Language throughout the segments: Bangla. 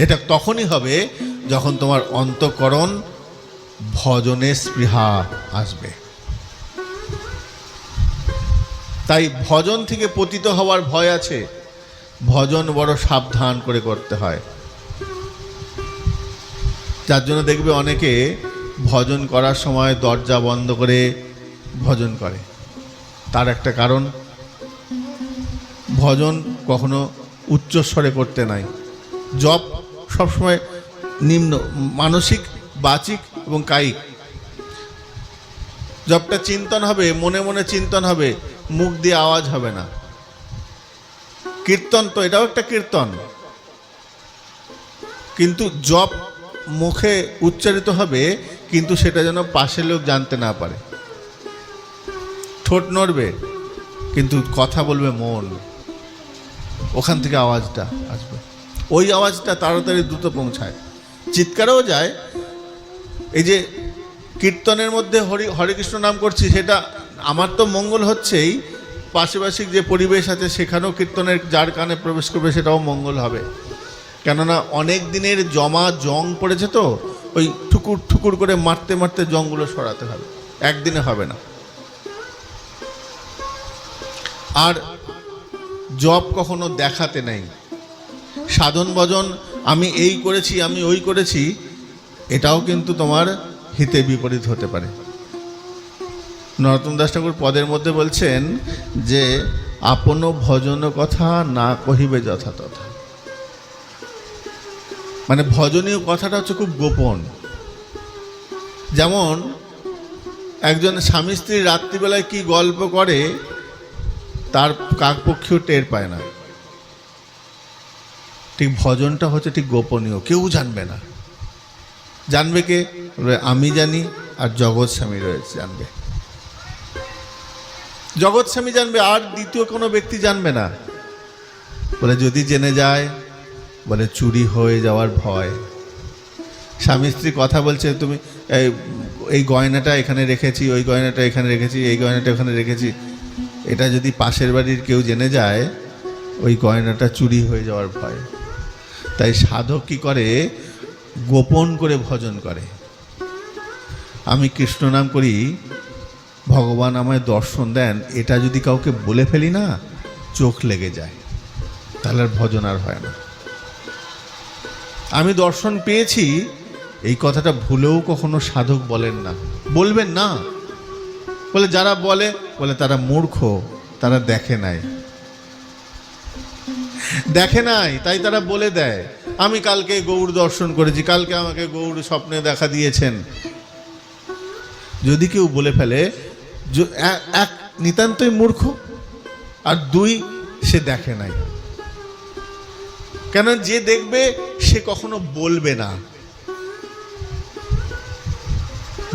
এটা তখনই হবে যখন তোমার অন্তঃকরণ ভজনে স্পৃহা আসবে। তাই ভজন থেকে পতিত হওয়ার ভয় আছে। ভজন বড় সাবধান করে করতে হয়। যার জন্য দেখবে অনেকে ভজন করার সময় দরজা বন্ধ করে ভজন করে। তার একটা কারণ, ভজন কখনো উচ্চস্বরে করতে নাই। জপ সবসময় নিম্ন, মানসিক, বাচিক এবং কায়িক। জপটা চিন্তন হবে, মনে মনে চিন্তন হবে, মুখ দিয়ে আওয়াজ হবে না। কীর্তন তো এটাও একটা কীর্তন, কিন্তু জপ মুখে উচ্চারিত হবে, কিন্তু সেটা যেন পাশের লোক জানতে না পারে। ঠোঁট নড়বে কিন্তু কথা বলবে মন, ওখান থেকে আওয়াজটা আসবে। ওই আওয়াজটা তাড়াতাড়ি দ্রুত পৌঁছায়, চিৎকারেও যায়। এই যে কীর্তনের মধ্যে হরে কৃষ্ণ নাম করছি, সেটা আমার তো মঙ্গল হচ্ছেই, পাশাপাশি যে পরিবেশ আছে সেখানেও কীর্তনের যার কানে প্রবেশ করবে সেটাও মঙ্গল হবে। কেননা অনেক দিনের জমা জং পড়েছে, তো ওই ঠুকুর ঠুকুর করে মারতে মারতে জংগুলো সরাতে হবে, একদিনে হবে না। আর জপ কখনো দেখাতে নেই। সাধন ভজন আমি এই করেছি, আমি ওই করেছি, এটাও কিন্তু তোমার হিতে বিপরীত হতে পারে। নরোত্তম দাস ঠাকুর পদের মধ্যে বলছেন যে আপন ভজন কথা না কহিবে যথাতথা। মানে ভজনীয় কথাটা হচ্ছে খুব গোপন। যেমন একজন স্বামী স্ত্রী রাত্রিবেলায় কি গল্প করে তার কাকপক্ষীও টের পায় না। ঠিক ভজনটা হচ্ছে ঠিক গোপনীয়, কেউ জানবে না। জানবে কে? আমি জানি, আর জগৎ স্বামী রয়েছে জানবে। জগৎ স্বামী জানবে, আর দ্বিতীয় কোনো ব্যক্তি জানবে না। বলে যদি জেনে যায়, বলে চুরি হয়ে যাওয়ার ভয়। স্বামী স্ত্রী কথা বলছে, তুমি এই গয়নাটা এখানে রেখেছি, ওই গয়নাটা এখানে রেখেছি, এই গয়নাটা ওখানে রেখেছি, এটা যদি পাশের বাড়ির কেউ জেনে যায়, ওই গয়নাটা চুরি হয়ে যাওয়ার ভয়। তাই সাধক কি করে? গোপন করে ভজন করে। আমি কৃষ্ণ নাম করি, ভগবান আমায় দর্শন দেন, এটা যদি কাউকে বলে ফেলি না, চোখ লেগে যায়, তাহলে আর ভজন আর হয় না। আমি দর্শন পেয়েছি, এই কথাটা ভুলেও কখনো সাধক বলেন না, বলবেন না। বলে যারা বলে, বলে তারা মূর্খ, তারা দেখে নাই, দেখে নাই, তাই তারা বলে দেয় আমি কালকে গৌড় দর্শন করেছি, কালকে আমাকে গৌড় স্বপ্নে দেখা দিয়েছেন। যদি কেউ বলে ফেলে, এক নিতান্তই মূর্খ, আর দুই সে দেখে নাই। কেন? যে দেখবে সে কখনো বলবে না।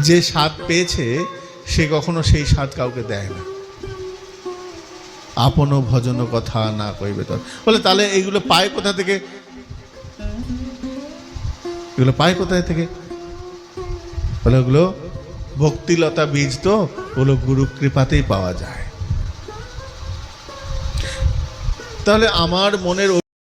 যে স্বাদ পেয়েছে সে কখনো সেই স্বাদ কাউকে দেয় না। আপন ভজন কথা না কইবে তোর। বলে তাহলে এইগুলো পায় কোথা থেকে? এগুলো পায় কোথায় থেকে? বলে ওগুলো ভক্তিলতা বীজ, তো ওগুলো গুরু কৃপাতেই পাওয়া যায়। তাহলে আমার মনের